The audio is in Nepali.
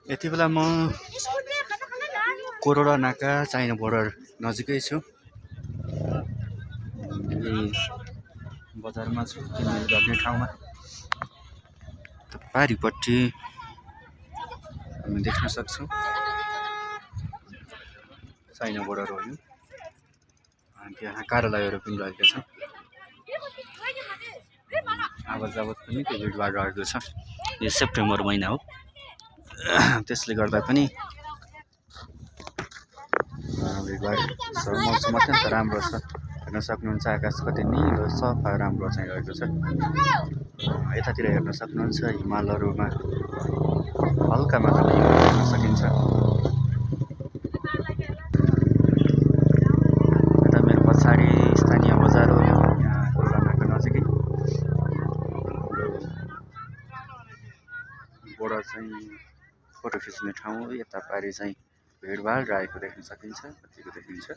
यति बेला म कोरोडा नाका चाइना बोर्डर नजिकै छु। यही बजारमा छु, किनमेल गर्ने ठाउँमा। पारिपट्टि हामी देख्न सक्छौँ चाइना बोर्डर हो यो। त्यहाँ कार्यालयहरू पनि रहेका छन्। आवाज पनि त्यो भिडभाड रहेको छ। यो सेप्टेम्बर महिना हो, त्यसले गर्दा पनि भिडभाड छ। मौसम अत्यन्त राम्रो छ, हेर्न सक्नुहुन्छ। आकाश कति निलो सफा राम्रो चाहिँ रहेको छ। यतातिर हेर्न सक्नुहुन्छ हिमालहरूमा हल्का मात्रामा हेर्न सकिन्छ। यता मेरो पछाडि स्थानीय बजार हो, यहाँ कोरोडानाको नजिकै। बोर्डर चाहिँ फोटो खिच्ने ठाउँ हो। यता पारि चाहिँ भिडभाड रहेको देख्न सकिन्छ, कतिको देखिन्छ।